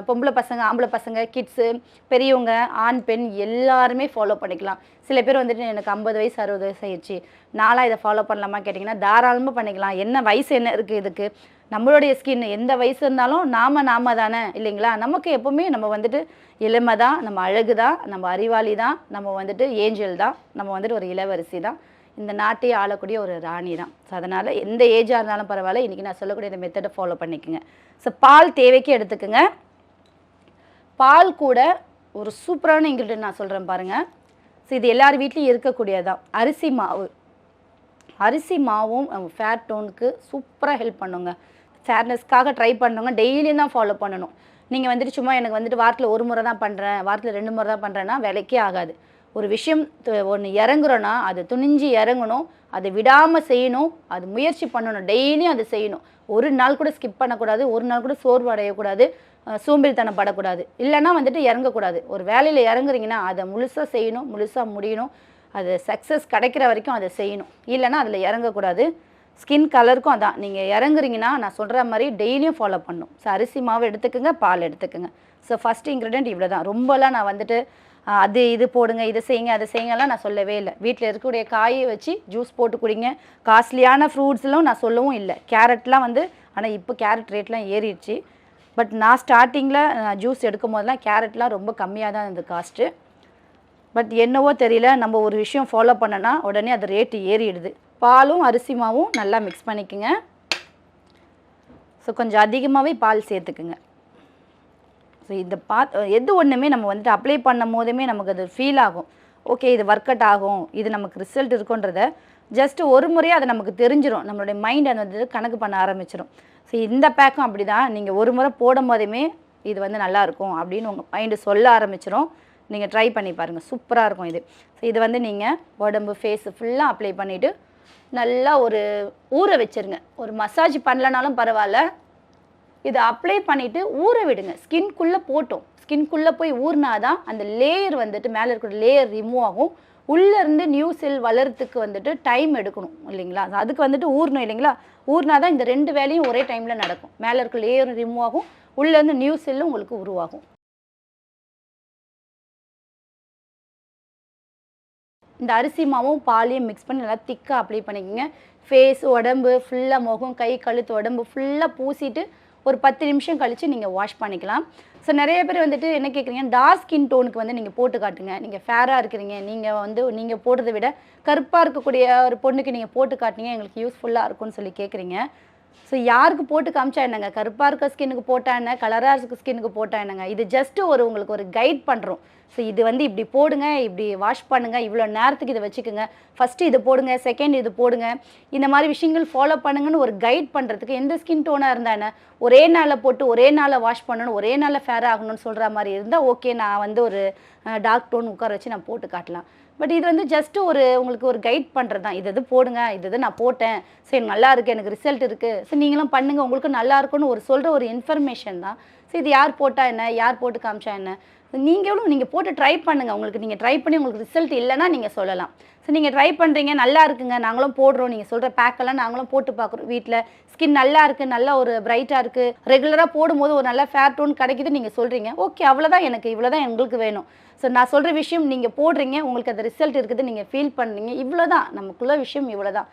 பொம்பளை பசங்க, ஆம்பளை பசங்க, கிட்ஸு, பெரியவங்க, ஆண் பெண் எல்லாருமே ஃபாலோ பண்ணிக்கலாம். சில பேர் வந்துட்டு எனக்கு 50 வயசு 60 வயசு ஆயிடுச்சு, நாளாக இதை ஃபாலோ பண்ணலாமா கேட்டிங்கன்னா தாராளமாக பண்ணிக்கலாம். என்ன வயசு என்ன இருக்குது இதுக்கு, நம்மளுடைய ஸ்கின் எந்த வயசு இருந்தாலும் நாம தானே இல்லைங்களா. நமக்கு எப்போவுமே நம்ம வந்துட்டு இளமை தான், நம்ம அழகு தான், நம்ம அறிவாளி தான், நம்ம வந்துட்டு ஏஞ்சல் தான், நம்ம வந்துட்டு ஒரு இளவரசி தான், இந்த நாட்டையே ஆளக்கூடிய ஒரு ராணி தான். ஸோ அதனால் எந்த ஏஜாக இருந்தாலும் பரவாயில்ல, இன்றைக்கி நான் சொல்லக்கூடிய இந்த மெத்தடை ஃபாலோ பண்ணிக்கோங்க. ஸோ பால் தேவைக்கு எடுத்துக்கோங்க. பால் கூட ஒரு சூப்பரான இன்க்ரீடியன்ட் நான் சொல்கிறேன் பாருங்கள். ஸோ இது எல்லார் வீட்லேயும் இருக்கக்கூடியதான், அரிசி மாவு. அரிசி மாவும் ஃபேட் டோனுக்கு சூப்பராக ஹெல்ப் பண்ணுங்க. ஃபேர்னஸ்க்காக ட்ரை பண்ணுங்க, டெய்லியும் தான் ஃபாலோ பண்ணணும். நீங்கள் வந்துட்டு சும்மா எனக்கு வந்துட்டு வாரத்தில் ஒரு முறை தான் பண்ணுறேன், வாரத்தில் 2 முறை தான் பண்ணுறேன்னா வேலைக்கே ஆகாது. ஒரு விஷயம் ஒன்று இறங்குறோன்னா அது துணிஞ்சு இறங்கணும், அதை விடாமல் செய்யணும், அது முயற்சி பண்ணணும், டெய்லியும் அது செய்யணும். ஒரு நாள் கூட ஸ்கிப் பண்ணக்கூடாது, ஒரு நாள் கூட சோர்வு அடையக்கூடாது, சோம்பேறித்தனம் படக்கூடாது, இல்லைன்னா வந்துட்டு இறங்கக்கூடாது. ஒரு வேலையில் இறங்குறீங்கன்னா அதை முழுசாக செய்யணும், முழுசாக முடியணும், அது சக்ஸஸ் கிடைக்கிற வரைக்கும் அதை செய்யணும், இல்லைன்னா அதில் இறங்கக்கூடாது. ஸ்கின் கலருக்கும் அதான், நீங்கள் இறங்குறீங்கன்னா நான் சொல்கிற மாதிரி டெய்லியும் ஃபாலோ பண்ணணும். ஸோ அரிசி மாவு எடுத்துக்கோங்க, பால் எடுத்துக்கோங்க. ஸோ ஃபஸ்ட் இன்க்ரீடியன்ட் இவ்வளோ தான். ரொம்பலாம் நான் வந்துட்டு அது இது போடுங்க, இதை செய்யுங்க, அதை செய்யுங்கலாம் நான் சொல்லவே இல்லை. வீட்டில் இருக்கக்கூடிய காயை வச்சு ஜூஸ் போட்டு குடிங்க. காஸ்ட்லியான ஃப்ரூட்ஸ்லாம் நான் சொல்லவும் இல்லை. கேரட்லாம் வந்து, ஆனால் இப்போ கேரட் ரேட்லாம் ஏறிடுச்சு. பட் நான் ஸ்டார்டிங்கில் ஜூஸ் எடுக்கும் போதெல்லாம் கேரட்லாம் ரொம்ப கம்மியாக தான் இருந்தது காஸ்ட்டு. பட் என்னவோ தெரியல, நம்ம ஒரு விஷயம் ஃபாலோ பண்ணனா உடனே அது ரேட்டு ஏறிடுது. பாலும் அரிசி மாவும் நல்லா மிக்ஸ் பண்ணிக்கோங்க. ஸோ கொஞ்சம் அதிகமாகவே பால் சேர்த்துக்குங்க. ஸோ இந்த எது ஒன்றுமே நம்ம வந்துட்டு அப்ளை பண்ணும் போதுமே நமக்கு அது ஃபீல் ஆகும், ஓகே இது ஒர்க் அவுட் ஆகும், இது நமக்கு ரிசல்ட் இருக்குன்றத ஜஸ்ட்டு ஒரு முறையாக அதை நமக்கு தெரிஞ்சிடும். நம்மளுடைய மைண்ட் அது வந்து கணக்கு பண்ண ஆரம்பிச்சிடும். ஸோ இந்த பேக்கும் அப்படி தான், நீங்கள் ஒரு முறை போடும் போதுமே இது வந்து நல்லாயிருக்கும் அப்படின்னு உங்கள் மைண்டு சொல்ல ஆரம்பிச்சிடும். நீங்கள் ட்ரை பண்ணி பாருங்கள், சூப்பராக இருக்கும் இது. ஸோ இது வந்து நீங்கள் உடம்பு ஃபேஸு ஃபுல்லாக அப்ளை பண்ணிவிட்டு நல்லா ஒரு ஊற வச்சுருங்க. ஒரு மசாஜ் பண்ணலனாலும் பரவாயில்ல, இதை அப்ளை பண்ணிவிட்டு ஊற விடுங்க. ஸ்கின்குள்ளே போட்டோம், ஸ்கின்குள்ளே போய் ஊறினா தான் அந்த லேயர் வந்துட்டு மேலே இருக்கிற லேயர் ரிமூவ் ஆகும். உள்ளேருந்து நியூ செல் வளர்கிறதுக்கு வந்துட்டு டைம் எடுக்கணும் இல்லைங்களா. அதுக்கு வந்துட்டு ஊறணும் இல்லைங்களா. ஊறினா தான் இந்த 2 வேலையும் ஒரே டைமில் நடக்கும். மேலே இருக்கிற லேயரும் ரிமூவ் ஆகும், உள்ளேருந்து நியூ செல்லும் உங்களுக்கு உருவாகும். இந்த அரிசி மாவும் பாலையும் மிக்ஸ் பண்ணி நல்லா திக்காக அப்ளை பண்ணிக்கோங்க. ஃபேஸ், உடம்பு ஃபுல்லாக, முகம், கை, கழுத்து, உடம்பு ஃபுல்லாக பூசிட்டு ஒரு 10 நிமிஷம் கழித்து நீங்கள் வாஷ் பண்ணிக்கலாம். ஸோ நிறைய பேர் வந்துட்டு என்ன கேட்குறீங்க, டார்க் ஸ்கின் டோனுக்கு வந்து நீங்கள் போட்டு காட்டுங்க, நீங்கள் ஃபேராக இருக்கிறீங்க, நீங்கள் போடுறதை விட கருப்பாக இருக்கக்கூடிய ஒரு பொண்ணுக்கு நீங்கள் போட்டு காட்டினீங்க எங்களுக்கு யூஸ்ஃபுல்லாக இருக்கும்னு சொல்லி கேட்குறீங்க. ஸோ யாருக்கு போட்டு காமிச்சா என்னங்க, கருப்பாக இருக்க ஸ்கின்னுக்கு போட்டா என்ன, கலராக இருக்க ஸ்கின்னுக்கு போட்டா என்னங்க, இது ஜஸ்ட்டு உங்களுக்கு ஒரு கைட் பண்ணுறோம். ஸோ இது வந்து இப்படி போடுங்க, இப்படி வாஷ் பண்ணுங்கள், இவ்வளோ நேரத்துக்கு இதை வச்சுக்கோங்க, ஃபஸ்ட்டு இது போடுங்க, செகண்ட் இது போடுங்க, இந்த மாதிரி விஷயங்கள் ஃபாலோ பண்ணுங்கன்னு ஒரு கைட் பண்ணுறதுக்கு. எந்த ஸ்கின் டோனாக இருந்தால் என்ன, ஒரே நாளில் போட்டு ஒரே நாளில் வாஷ் பண்ணணும், ஒரே நாளில் ஃபேர் ஆகணும்னு சொல்கிற மாதிரி இருந்தால் ஓகே, நான் வந்து ஒரு டார்க் டோன் உட்கார வச்சு நான் போட்டு காட்டலாம். பட் இது வந்து ஜஸ்ட்டு உங்களுக்கு ஒரு கைட் பண்ணுறது தான். இது போடுங்க, இது நான் போட்டேன், சரி நல்லா இருக்குது, எனக்கு ரிசல்ட் இருக்குது, ஸோ நீங்களும் பண்ணுங்கள், உங்களுக்கு நல்லா இருக்குன்னு சொல்கிற ஒரு இன்ஃபர்மேஷன் தான். ஸோ இது யார் போட்டால் என்ன, யார் போட்டு காமிச்சா என்ன. நீங்கள் போட்டு ட்ரை பண்ணுங்கள். உங்களுக்கு நீங்கள் ட்ரை பண்ணி உங்களுக்கு ரிசல்ட் இல்லைன்னா நீங்கள் சொல்லலாம். ஸோ நீங்கள் ட்ரை பண்ணுறீங்க, நல்லா இருக்குங்க, நாங்களும் போடுறோம், நீங்கள் சொல்கிற பேக்கெல்லாம் நாங்களும் போட்டு பார்க்குறோம் வீட்டில், ஸ்கின் நல்லா இருக்குது, நல்லா ஒரு பிரைட்டாக இருக்குது, ரெகுலராக போடும்போது ஒரு நல்ல ஃபேர் டோன் கிடைக்குது நீங்கள் சொல்கிறீங்க. ஓகே, அவ்வளோதான், எனக்கு இவ்வளோ தான் எங்களுக்கு வேணும். ஸோ நான் சொல்கிற விஷயம் நீங்கள் போடுறீங்க, உங்களுக்கு அந்த ரிசல்ட் இருக்குது, நீங்கள் ஃபீல் பண்ணுறீங்க, இவ்வளோ தான் நமக்குள்ள விஷயம், இவ்வளோ தான்.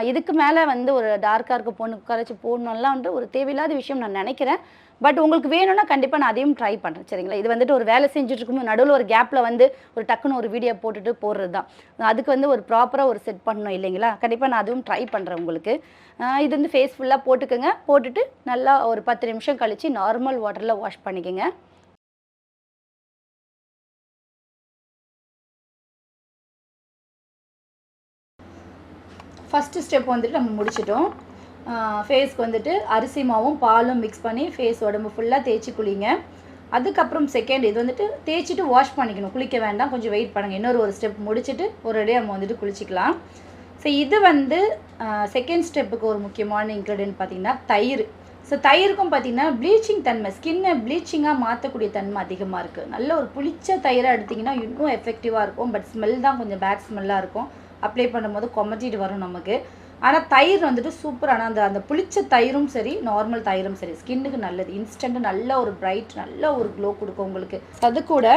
இதுக்கு மேலே ஒரு டார்க்காக இருக்க பொண்ணுக்கு கரைச்சி போடணும்லாம் ஒரு தேவையில்லாத விஷயம் நான் நினைக்கிறேன். பட் உங்களுக்கு வேணும்னா கண்டிப்பாக நான் அதையும் ட்ரை பண்ணுறேன், சரிங்களா? இது ஒரு வேலை செஞ்சுட்டு இருக்கும்போது நடுவில் ஒரு கேப்பில் ஒரு டக்குன்னு ஒரு வீடியோ போட்டுட்டு போடுறது தான். அதுக்கு ஒரு ப்ராப்பராக ஒரு செட் பண்ணணும் இல்லைங்களா? கண்டிப்பாக நான் அதுவும் ட்ரை பண்ணுறேன் உங்களுக்கு. இது ஃபேஸ் ஃபுல்லாக போட்டுக்கோங்க. போட்டுட்டு நல்லா ஒரு 10 நிமிஷம் கழித்து நார்மல் வாட்டரில் வாஷ் பண்ணிக்கோங்க. ஃபஸ்ட்டு ஸ்டெப் நம்ம முடிச்சிட்டோம். ஃபேஸ்க்கு அரிசி மாவும் பாலும் மிக்ஸ் பண்ணி ஃபேஸ் உடம்பு ஃபுல்லாக தேய்ச்சி குளிங்க. அதுக்கப்புறம் செகண்ட் இது தேய்ச்சிட்டு வாஷ் பண்ணிக்கணும், குளிக்க வேண்டாம், கொஞ்சம் வெயிட் பண்ணுங்கள். இன்னொரு ஸ்டெப் முடிச்சுட்டு ஒரேடியாக நம்ம குளிச்சிக்கலாம். ஸோ இது செகண்ட் ஸ்டெப்புக்கு ஒரு முக்கியமான இன்க்ரீடியன்ட் பார்த்திங்கன்னா தயிர். ஸோ தயிருக்கும் பார்த்திங்கன்னா ப்ளீச்சிங் தன்மை, ஸ்கின்னை ப்ளீச்சிங்காக மாற்றக்கூடிய தன்மை அதிகமாக இருக்குது. நல்ல ஒரு புளிச்ச தயிராக எடுத்திங்கன்னா இன்னும் எஃபெக்டிவாக இருக்கும். பட் ஸ்மெல் தான் கொஞ்சம் பேட் ஸ்மெல்லாக இருக்கும். அப்ளை பண்ணும்போது கொமட்டிட்டு வரும் நமக்கு. ஆனால் தயிர் சூப்பரான அந்த புளிச்ச தயிரும் சரி, நார்மல் தயிரும் சரி, ஸ்கின்னுக்கு நல்லது. இன்ஸ்டன்ட் நல்ல ஒரு பிரைட், நல்ல ஒரு க்ளோ கொடுக்கும் உங்களுக்கு. அது கூட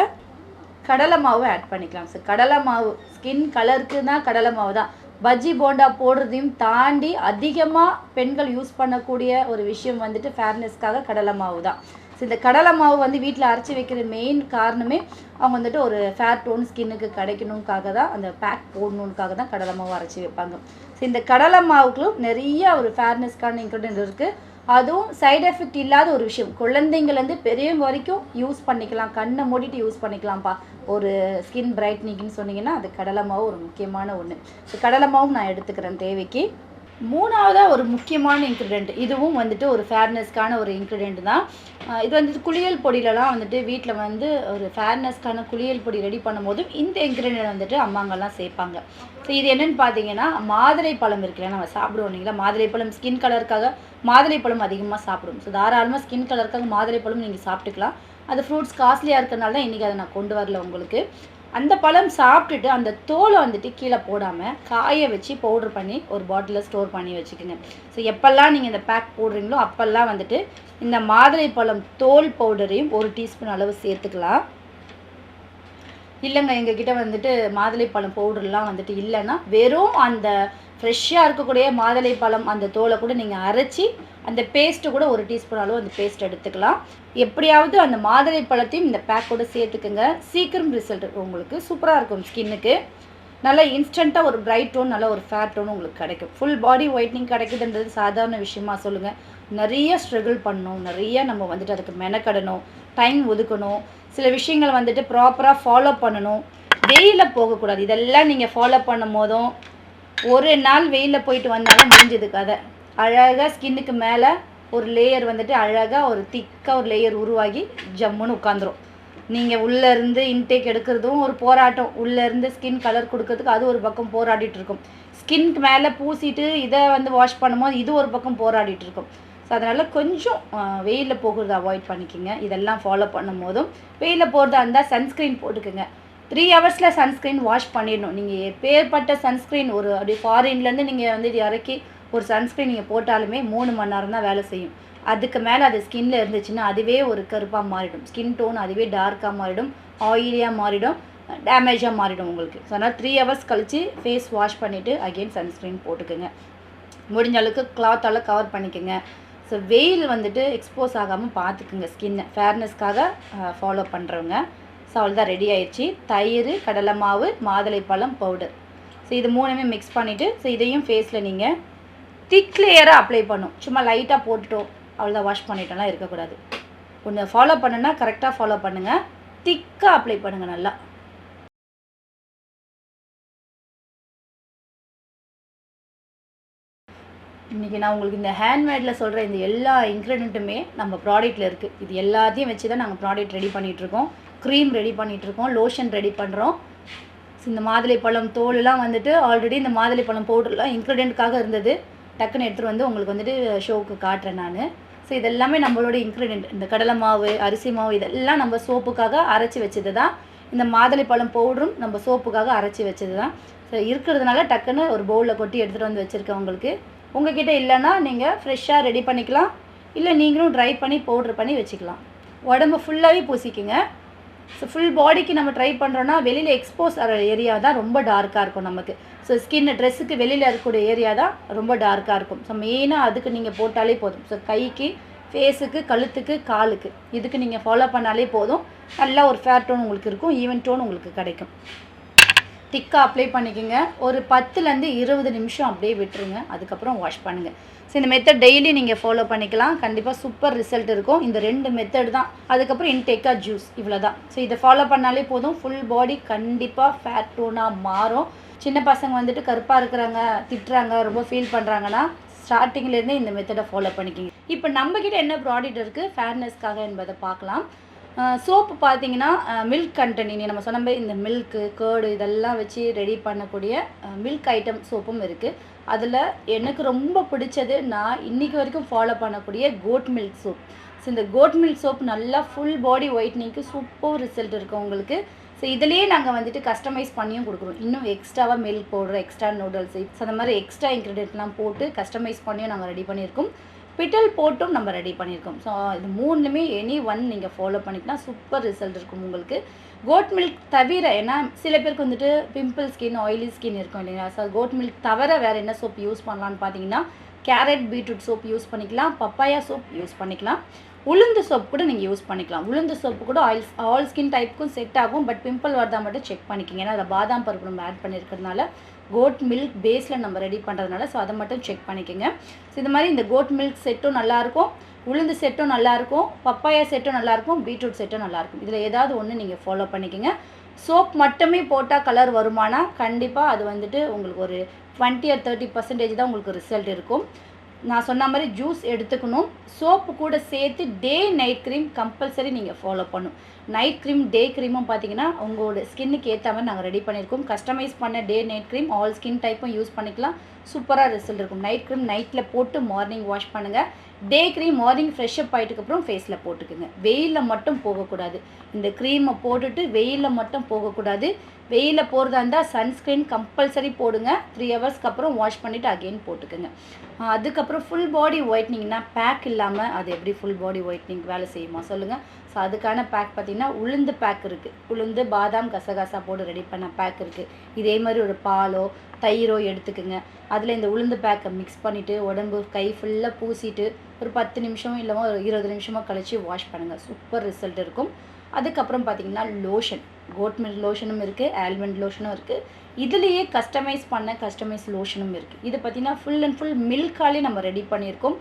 கடலை மாவு ஆட் பண்ணிக்கலாம். ஸோ கடலை மாவு ஸ்கின் கலருக்கு தான் கடலை மாவு தான். பஜ்ஜி போண்டா போடுறதையும் தாண்டி அதிகமாக பெண்கள் யூஸ் பண்ணக்கூடிய ஒரு விஷயம் ஃபேர்னஸ்க்காக கடலை மாவு தான். ஸோ இந்த கடலை மாவு வீட்டில் அரைச்சி வைக்கிற மெயின் காரணமே அவங்க ஒரு ஃபேர் டோன் ஸ்கின்னுக்கு கிடைக்கணுக்காக தான், அந்த பேக் போடணுக்காக தான் கடலை மாவு அரைச்சி வைப்பாங்க. ஸோ இந்த கடலை மாவுக்குள்ளும் நிறைய ஒரு ஃபேர்னஸ்க்கான இன்க்ரீடியன்ட் இருக்குது. அதுவும் சைடு எஃபெக்ட் இல்லாத ஒரு விஷயம். குழந்தைங்கள்லேருந்து பெரியவங்க வரைக்கும் யூஸ் பண்ணிக்கலாம், கண்ணை மூடிட்டு யூஸ் பண்ணிக்கலாம்ப்பா ஒரு ஸ்கின் பிரைட்னிங்னு சொன்னீங்கன்னா அது கடலை மாவு ஒரு முக்கியமான ஒன்று. ஸோ கடலை மாவும் நான் எடுத்துக்கிறேன் தேவைக்கு. மூணாவதாக ஒரு முக்கியமான இன்க்ரீடியன்ட், இதுவும் ஒரு ஃபேர்னஸ்க்கான ஒரு இன்க்ரீடியன்ட் தான். இது குளியல் பொடியிலலாம் வீட்டில் ஒரு ஃபேர்னஸ்க்கான குளியல் பொடி ரெடி பண்ணும்போது இந்த இன்க்ரீடியன்ட் அம்மாங்கெல்லாம் சேர்ப்பாங்க. ஸோ இது என்னென்னு பார்த்தீங்கன்னா மாதுளைப்பழம் இருக்குல்ல, நம்ம சாப்பிடுவோம் இல்லைங்களா, மாதுளைப்பழம் ஸ்கின் கலருக்காக மாதுளைப்பழம் அதிகமாக சாப்பிடுவோம். ஸோ தாராளமாக ஸ்கின் கலருக்காக மாதுளைப்பழம் நீங்கள் சாப்பிட்டுக்கலாம். அது ஃப்ரூட்ஸ் காஸ்ட்லியாக இருக்கிறனால தான் இன்றைக்கி அதை நான் கொண்டு வரல உங்களுக்கு. அந்த பழம் சாப்பிட்டுட்டு அந்த தோலை கீழே போடாமல் காய வச்சு பவுட்ரு பண்ணி ஒரு பாட்டிலில் ஸ்டோர் பண்ணி வச்சுக்கோங்க. ஸோ எப்போல்லாம் நீங்கள் இந்த பேக் போடுறீங்களோ அப்போல்லாம் இந்த மாதுளைப்பழம் தோல் பவுடரையும் 1 டீஸ்பூன் அளவு சேர்த்துக்கலாம். இல்லைங்க எங்ககிட்ட மாதுளைப்பழம் பவுடர்லாம் இல்லைன்னா வெறும் அந்த ஃப்ரெஷ்ஷாக இருக்கக்கூடிய மாதுளைப்பழம் அந்த தோலை கூட நீங்கள் அரைச்சி அந்த பேஸ்ட்டு கூட 1 டீஸ்பூன் அளவு அந்த பேஸ்ட் எடுத்துக்கலாம். எப்படியாவது அந்த மாதுளைப்பழத்தையும் இந்த பேக்கோடு சேர்த்துக்குங்க. சீக்கிரம் ரிசல்ட் உங்களுக்கு சூப்பராக இருக்கும். ஸ்கின்னுக்கு நல்லா இன்ஸ்டண்ட்டாக ஒரு பிரைட் டோன், நல்ல ஒரு ஃபேர் டோன் உங்களுக்கு கிடைக்கும். ஃபுல் பாடி ஒயிட்னிங் கிடைக்குதுன்றது சாதாரண விஷயமா சொல்லுங்கள். நிறைய ஸ்ட்ரகிள் பண்ணணும், நிறைய நம்ம அதுக்கு மெனக்கடணும், டைம் ஒதுக்கணும், சில விஷயங்கள் ப்ராப்பராக ஃபாலோ பண்ணணும். வெயிலில் போகக்கூடாது. இதெல்லாம் நீங்கள் ஃபாலோ பண்ணும் போதும் ஒரு நாள் வெயிலில் போயிட்டு வந்தாலும் முடிஞ்சது கதை. அழகாக ஸ்கின்னுக்கு மேலே ஒரு லேயர் அழகாக ஒரு திக்காக ஒரு லேயர் உருவாகி ஜம்முன்னு உட்காந்துரும். நீங்கள் உள்ளேருந்து இன்டேக் எடுக்கிறதும் ஒரு போராட்டம், உள்ளேருந்து ஸ்கின் கலர் கொடுக்கறதுக்கு அது ஒரு பக்கம் போராடிட்டு இருக்கும். ஸ்கின்க்கு மேலே பூசிட்டு இதை வாஷ் பண்ணும்போது இது ஒரு பக்கம் போராடிட்டு இருக்கும். ஸோ அதனால் கொஞ்சம் வெயிலில் போகிறத அவாய்ட் பண்ணிக்கோங்க. இதெல்லாம் ஃபாலோ பண்ணும் போதும் வெயிலில் போகிறதா இருந்தால் சன்ஸ்க்ரீன் போட்டுக்கோங்க. 3 ஹவர்ஸில் சன்ஸ்க்ரீன் வாஷ் பண்ணிடணும். நீங்கள் எப்பேற்பட்ட சன்ஸ்க்ரீன் ஒரு அப்படியே ஃபாரின்லேருந்து நீங்கள் இது இறக்கி ஒரு சன்ஸ்க்ரீன் நீங்கள் போட்டாலுமே 3 மணி நேரம் தான் வேலை செய்யும். அதுக்கு மேலே அது ஸ்கின்னில் இருந்துச்சுன்னா அதுவே ஒரு கருப்பாக மாறிடும். ஸ்கின் டோன் அதுவே டார்க்காக மாறிடும், ஆயிலியாக மாறிடும், டேமேஜாக மாறிடும் உங்களுக்கு. ஸோ அதனால் 3 ஹவர்ஸ் கழித்து ஃபேஸ் வாஷ் பண்ணிவிட்டு அகெயின் சன்ஸ்க்ரீன் போட்டுக்கோங்க. முடிஞ்ச அளவுக்கு கிளாத்தால் கவர் பண்ணிக்கோங்க. ஸோ வெயில் எக்ஸ்போஸ் ஆகாமல் பார்த்துக்குங்க ஸ்கின்னை. ஃபேர்னஸ்க்காக ஃபாலோ பண்ணுறவங்க. ஸோ அவ்வளோதான், ரெடி ஆயிடுச்சு. தயிர், கடலை மாவு, மாதுளைப்பழம் பவுடர். ஸோ இது 3மே மிக்ஸ் பண்ணிவிட்டு ஸோ இதையும் ஃபேஸில் நீங்கள் திக் லேயராக அப்ளை பண்ணும். சும்மா லைட்டாக போட்டுட்டோம் அவ்வளோதான் வாஷ் பண்ணிட்டோம்லாம் இருக்கக்கூடாது. ஒன்று ஃபாலோ பண்ணுன்னா கரெக்டாக ஃபாலோ பண்ணுங்கள். திக்காக அப்ளை பண்ணுங்கள் நல்லா. இன்றைக்கி நான் உங்களுக்கு இந்த ஹேண்ட்மேடில் சொல்கிற இந்த எல்லா இன்க்ரீடியண்ட்டுமே நம்ம ப்ராடக்ட்டில் இருக்குது. இது எல்லாத்தையும் வச்சு தான் நாங்கள் ப்ராடக்ட் ரெடி பண்ணிகிட்ருக்கோம். க்ரீம் ரெடி பண்ணிகிட்ருக்கோம், லோஷன் ரெடி பண்ணுறோம். இந்த மாதுளைப்பழம் தோலெலாம் ஆல்ரெடி இந்த மாதுளைப்பழம் பவுடர்லாம் இன்க்ரீடியண்ட்டுக்காக இருந்தது. டக்குன்னு எடுத்துகிட்டு உங்களுக்கு ஷோவுக்கு காட்டுறேன் நான். ஸோ இதெல்லாமே நம்மளோட இன்க்ரீடியன்ட். இந்த கடலை மாவு, அரிசி மாவு இதெல்லாம் நம்ம சோப்புக்காக அரைச்சி வச்சது தான். இந்த மாதுளைப்பழம் பவுடரும் நம்ம சோப்புக்காக அரைச்சி வச்சது தான். ஸோ இருக்கிறதுனால டக்குன்னு ஒரு பவுலில் கொட்டி எடுத்துகிட்டு வந்து வச்சுருக்கேன் உங்களுக்கு. உங்ககிட்ட இல்லைன்னா நீங்கள் ஃப்ரெஷ்ஷாக ரெடி பண்ணிக்கலாம், இல்லை நீங்களும் ட்ரை பண்ணி பவுட்ரு பண்ணி வச்சுக்கலாம். உடம்பு ஃபுல்லாகவே பூசிக்குங்க. ஸோ ஃபுல் பாடிக்கு நம்ம ட்ரை பண்ணுறோன்னா வெளியில் எக்ஸ்போஸ் ஆகிற ஏரியா தான் ரொம்ப டார்க்காக இருக்கும் நமக்கு. ஸோ ஸ்கின் ட்ரெஸ்ஸுக்கு வெளியில் இருக்கக்கூடிய ஏரியா தான் ரொம்ப டார்க்காக இருக்கும். ஸோ மெயினாக அதுக்கு நீங்கள் போட்டாலே போதும். ஸோ கைக்கு, ஃபேஸுக்கு, கழுத்துக்கு, காலுக்கு இதுக்கு நீங்கள் ஃபாலோ பண்ணாலே போதும். நல்லா ஒரு ஃபேர் டோன் உங்களுக்கு இருக்கும், ஈவன் டோன் உங்களுக்கு கிடைக்கும். திக்காக அப்ளை பண்ணிக்கோங்க. ஒரு 10லேருந்து 20 நிமிஷம் அப்படியே விட்டுருங்க. அதுக்கப்புறம் வாஷ் பண்ணுங்கள். ஸோ இந்த மெத்தட் டெய்லி நீங்கள் ஃபாலோ பண்ணிக்கலாம். கண்டிப்பாக சூப்பர் ரிசல்ட் இருக்கும். இந்த 2 மெத்தட் தான். அதுக்கப்புறம் இன்டேக்கா ஜூஸ் இவ்வளோ தான். ஸோ இதை ஃபாலோ பண்ணாலே போதும். ஃபுல் பாடி கண்டிப்பாக ஃபேட் டோனாக மாறும். சின்ன பசங்க வந்துட்டு கருப்பாக இருக்கிறாங்க, திட்டுறாங்க, ரொம்ப ஃபீல் பண்ணுறாங்கன்னா ஸ்டார்டிங்லேருந்தே இந்த மெத்தடை ஃபாலோ பண்ணிக்கிங்க. இப்போ நம்மக்கிட்ட என்ன ப்ராடக்ட் இருக்குது ஃபேர்னஸ்க்காக என்பதை பார்க்கலாம். சோப்பு பார்த்தீங்கன்னா மில்க் கண்டென்ட் நம்ம சொன்ன மாதிரி இந்த மில்க்கு, கேர்டு இதெல்லாம் வச்சு ரெடி பண்ணக்கூடிய மில்க் ஐட்டம் சோப்பும் இருக்குது. அதில் எனக்கு ரொம்ப பிடிச்சது நான் இன்றைக்கி வரைக்கும் ஃபாலோ பண்ணக்கூடிய கோட் மில்க் சோப். ஸோ இந்த கோட் மில்க் சோப் நல்லா ஃபுல் பாடி ஒயிட்னிங்க்கு சூப்பர் ரிசல்ட் இருக்கும் உங்களுக்கு. ஸோ இதிலேயே நாங்கள் வந்துட்டு கஸ்டமைஸ் பண்ணியும் கொடுக்குறோம். இன்னும் எக்ஸ்ட்ராவாக milk powder, extra noodles, so அந்த மாதிரி எக்ஸ்ட்ரா இன்க்ரீடியன்ட்லாம் போட்டு கஸ்டமைஸ் பண்ணியும் நாங்கள் ரெடி பண்ணியிருக்கோம். பிட்டல் போட்டும் நம்ம ரெடி பண்ணியிருக்கோம். ஸோ இது 3லுமே எனி ஒன் நீங்கள் ஃபாலோ பண்ணிக்கலாம், சூப்பர் ரிசல்ட் இருக்கும் உங்களுக்கு. கோட் மில்க் தவிர, ஏன்னா சில பேருக்கு வந்துட்டு பிம்பிள் ஸ்கின், ஆயிலி ஸ்கின் இருக்கும் இல்லைங்களா. ஸோ கோட் மில்க் தவிர வேறு என்ன சோப் யூஸ் பண்ணலான்னு பார்த்தீங்கன்னா கேரட் பீட்ரூட் சோப் யூஸ் பண்ணிக்கலாம், பப்பாயா சோப் யூஸ் பண்ணிக்கலாம், உளுந்து சோப் கூட நீங்கள் யூஸ் பண்ணிக்கலாம். உளுந்து சோப்பு கூட ஆல் ஸ்கின் டைப்புக்கும் செட் ஆகும். பட் பிம்பிள் வரதா மட்டும் செக் பண்ணிக்கிங்க. ஏன்னா அதில் பாதாம் பருப்பு நம்ம ஆட் பண்ணியிருக்கிறதுனால, கோட் மில்க் பேஸில் நம்ம ரெடி பண்ணுறதுனால, ஸோ அதை மட்டும் செக் பண்ணிக்கோங்க. ஸோ இது மாதிரி இந்த கோட் மில்க் செட்டும் நல்லாயிருக்கும், உளுந்து செட்டும் நல்லாயிருக்கும், பப்பாயா செட்டும் நல்லாயிருக்கும், பீட்ரூட் செட்டும் நல்லாயிருக்கும். இதில் ஏதாவது ஒன்று நீங்கள் ஃபாலோ பண்ணிக்கோங்க. சோப் மட்டுமே போட்டால் கலர் வருமானா கண்டிப்பாக அது வந்துட்டு உங்களுக்கு ஒரு 20 or 30% தான் உங்களுக்கு ரிசல்ட் இருக்கும். நான் சொன்ன மாதிரி ஜூஸ் எடுத்துக்கணும். சோப்பு கூட சேர்த்து டே நைட் க்ரீம் கம்பல்சரி நீங்கள் ஃபாலோ பண்ணணும். நைட் க்ரீம், டே க்ரீமும் பார்த்தீங்கன்னா உங்களோட ஸ்கின்னுக்கு ஏற்ற மாதிரி நாங்கள் ரெடி பண்ணியிருக்கோம். கஸ்டமைஸ் பண்ண day night cream all skin டைப்பும் யூஸ் பண்ணிக்கலாம். சூப்பராக ரிசல்ட் இருக்கும். நைட் க்ரீம் நைட்டில் போட்டு மார்னிங் வாஷ் பண்ணுங்கள். டே க்ரீம் மார்னிங் ஃப்ரெஷ்அப் ஆகிட்டுக்கப்புறம் ஃபேஸில் போட்டுக்குங்க. வெயிலில் மட்டும் போகக்கூடாது. இந்த க்ரீமை போட்டுட்டு வெயிலில் மட்டும் போகக்கூடாது. வெயிலில் போகிறதா இருந்தால் சன்ஸ்க்ரீன் கம்பல்சரி போடுங்க. 3 ஹவர்ஸ்க்கு அப்புறம் வாஷ் பண்ணிவிட்டு அகெயின் போட்டுக்குங்க. அதுக்கப்புறம் ஃபுல் பாடி ஒயிட்னிங்னா பேக் இல்லாமல் அது எப்படி ஃபுல் பாடி ஒயிட்னிங் வேலை செய்யுமா சொல்லுங்கள். ஸோ அதுக்கான பேக் பார்த்திங்கன்னா உளுந்து பேக் இருக்குது. உளுந்து, பாதாம், கசகசா போட்டு ரெடி பண்ண பேக் இருக்குது. இதே மாதிரி ஒரு பாலோ தயிரோ எடுத்துக்குங்க. அதில் இந்த உளுந்து பேக்கை மிக்ஸ் பண்ணிவிட்டு உடம்பு கை ஃபுல்லாக பூசிட்டு ஒரு 10 நிமிஷமோ இல்லை ஒரு 20 நிமிஷமோ கழித்து வாஷ் பண்ணுங்கள். சூப்பர் ரிசல்ட் இருக்கும். அதுக்கப்புறம் பார்த்திங்கன்னா லோஷன், கோட் மில்க் லோஷனும் இருக்குது, ஆல்மண்ட் லோஷனும் இருக்குது. இதுலேயே கஸ்டமைஸ் லோஷனும் இருக்குது. இது பார்த்திங்கன்னா ஃபுல் அண்ட் ஃபுல் மில்காலே நம்ம ரெடி பண்ணியிருக்கோம்.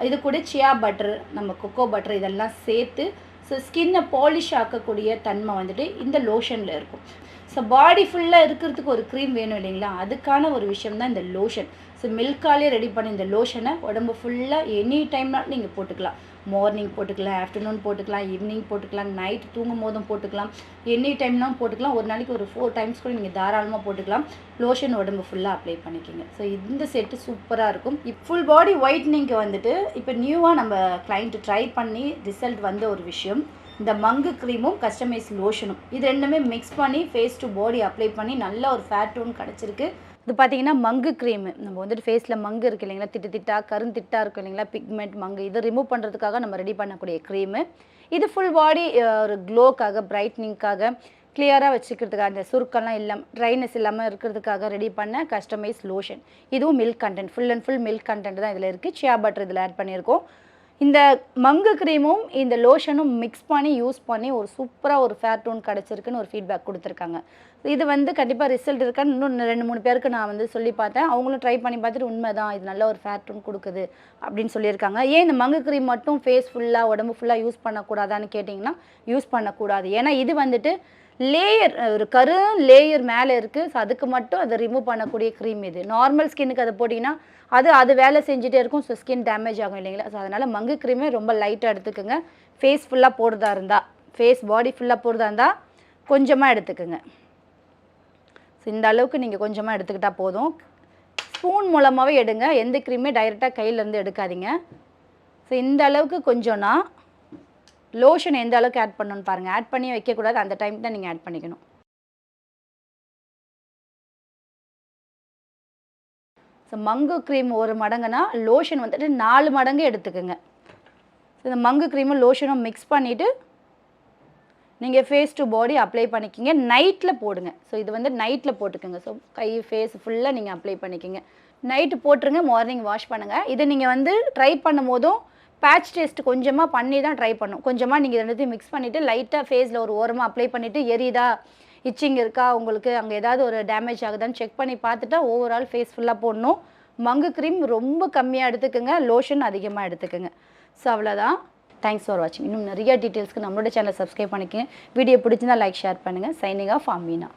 இது கூட சியா பட்டர், நம்ம கொக்கோ பட்டர் இதெல்லாம் சேர்த்து ஸோ ஸ்கின்னை பாலிஷ் ஆக்கக்கூடிய தன்மை வந்துட்டு இந்த லோஷனில் இருக்கும். ஸோ பாடி ஃபுல்லாக இருக்கிறதுக்கு ஒரு க்ரீம் வேணும் இல்லைங்களா, அதுக்கான ஒரு விஷயம் தான் இந்த லோஷன். ஸோ மில்காலே ரெடி பண்ணி இந்த லோஷனை உடம்பு ஃபுல்லாக எனி டைம்னாலும் நீங்கள் போட்டுக்கலாம். மார்னிங் போட்டுக்கலாம், ஆஃப்டர்நூன் போட்டுக்கலாம், ஈவினிங் போட்டுக்கலாம், நைட் தூங்கும் போதும் போட்டுக்கலாம், எனி டைம்லாம் போட்டுக்கலாம். ஒரு நாளைக்கு ஒரு 4 times கூட நீங்கள் தாராளமாக போட்டுக்கலாம். லோஷன் உடம்பு ஃபுல்லாக அப்ளை பண்ணிக்கிங்க. ஸோ இந்த செட்டு சூப்பராக இருக்கும். ஃபுல் பாடி ஒயிட்னிங்க்கு வந்துட்டு இப்போ நியூவாக நம்ம கிளைண்ட்டு ட்ரை பண்ணி ரிசல்ட் வந்த ஒரு விஷயம் இந்த மங்கு க்ரீமும் கஸ்டமைஸ் லோஷனும். இது ரெண்டுமே மிக்ஸ் பண்ணி ஃபேஸ் டு பாடி அப்ளை பண்ணி நல்ல ஒரு ஃபேட் டோன் கிடச்சிருக்கு. இது பார்த்திங்கன்னா மங்கு க்ரீமு. நம்ம வந்துட்டு ஃபேஸில் மங்கு இருக்குது இல்லைங்களா, திட்டாக கருந்திட்டாக இருக்கும் இல்லைங்களா, பிக்மெண்ட் மங்கு, இதை ரிமூவ் பண்ணுறதுக்காக நம்ம ரெடி பண்ணக்கூடிய க்ரீமு. இது ஃபுல் பாடி ஒரு க்ளோக்காக, பிரைட்னிங்காக, கிளியராக வச்சுக்கிறதுக்காக, அந்த சுருக்கெல்லாம் இல்லாமல் ட்ரைனஸ் இல்லாமல் இருக்கிறதுக்காக ரெடி பண்ண கஸ்டமைஸ் லோஷன். இதுவும் milk content, full and full milk content தான் இதில் இருக்குது. சியா பட்டர் இதில் ஆட் பண்ணியிருக்கோம். இந்த மங்கு க்ரீமும் இந்த லோஷனும் மிக்ஸ் பண்ணி யூஸ் பண்ணி ஒரு சூப்பராக ஒரு ஃபேர் டோன் கிடச்சிருக்குன்னு ஒரு ஃபீட்பேக் கொடுத்துருக்காங்க. இது வந்து கண்டிப்பாக ரிசல்ட் இருக்கான்னு இன்னும் 2-3 பேருக்கு நான் வந்து சொல்லி பார்த்தேன். அவங்களும் ட்ரை பண்ணி பார்த்துட்டு உண்மை தான், இது நல்ல ஒரு ஃபேர் டோன் கொடுக்குது அப்படின்னு சொல்லியிருக்காங்க. ஏன் இந்த மங்கு க்ரீம் மட்டும் ஃபேஸ் ஃபுல்லாக உடம்பு ஃபுல்லாக யூஸ் பண்ணக்கூடாதான்னு கேட்டிங்கன்னா யூஸ் பண்ணக்கூடாது. ஏன்னா இது வந்துட்டு லேயர், ஒரு லேயர் மேலே இருக்குது. ஸோ அதுக்கு மட்டும் அதை ரிமூவ் பண்ணக்கூடிய க்ரீம் இது. நார்மல் ஸ்கின்னுக்கு அதை போட்டிங்கன்னா அது வேலை செஞ்சுட்டே இருக்கும். ஸோ ஸ்கின் டேமேஜ் ஆகும் இல்லைங்களா. ஸோ அதனால் மங்கு க்ரீமே ரொம்ப லைட்டாக எடுத்துக்கோங்க. ஃபேஸ் ஃபுல்லாக போடுறதா இருந்தால், ஃபேஸ் பாடி ஃபுல்லாக போடுறதா இருந்தால் கொஞ்சமாக எடுத்துக்கோங்க. ஸோ இந்த அளவுக்கு நீங்கள் கொஞ்சமாக எடுத்துக்கிட்டால் போதும். ஸ்பூன் மூலமாகவே எடுங்க. எந்த க்ரீமே டைரெக்டாக கையிலேருந்து எடுக்காதீங்க. ஸோ இந்த அளவுக்கு கொஞ்சம்னா லோஷன் எந்த அளவுக்கு ஆட் பண்ணணும்னு பாருங்கள். ஆட் பண்ணி வைக்கக்கூடாது, அந்த டைம் தான் நீங்கள் ஆட் பண்ணிக்கணும். ஸோ மங்கு க்ரீம் 1 மடங்குனா லோஷன் வந்துட்டு 4 மடங்கு எடுத்துக்கோங்க. ஸோ இந்த மங்கு க்ரீமும் லோஷனும் மிக்ஸ் பண்ணிவிட்டு நீங்கள் ஃபேஸ் டு பாடி அப்ளை பண்ணிக்கிங்க. நைட்டில் போடுங்க. ஸோ இது வந்து நைட்டில் போட்டுக்கோங்க. ஸோ கை ஃபேஸ் ஃபுல்லாக நீங்கள் அப்ளை பண்ணிக்கிங்க. நைட்டு போட்டுருங்க, மார்னிங் வாஷ் பண்ணுங்கள். இதை நீங்கள் வந்து ட்ரை பண்ணும் போதும் பேட்ச் டெஸ்ட் கொஞ்சமாக பண்ணி தான் ட்ரை பண்ணும். கொஞ்சமாக நீங்கள் ரெண்டுத்தையும் மிக்ஸ் பண்ணிவிட்டு லைட்டாக ஃபேஸில் ஒரு ஓரமாக அப்ளை பண்ணிவிட்டு எரியுதா, இச்சிங் இருக்கா, உங்களுக்கு அங்கே ஏதாவது ஒரு டேமேஜ் ஆகுதான்னு செக் பண்ணி பார்த்துட்டா ஓவரால் ஃபேஸ் ஃபுல்லாக போடணும். மங்கு க்ரீம் ரொம்ப கம்மியாக எடுத்துக்கோங்க, லோஷன் அதிகமாக எடுத்துக்கோங்க. ஸோ அவ்வளோதான். தேங்க்ஸ் ஃபார் வாட்சிங். இன்னும் நிறைய டீட்டெயில்ஸ்க்கு நம்மளோட சேனலை சப்ஸ்கிரைப் பண்ணிக்கோங்க. வீடியோ பிடிச்சிருந்தா லைக் ஷேர் பண்ணுங்கள். Signing off Amina.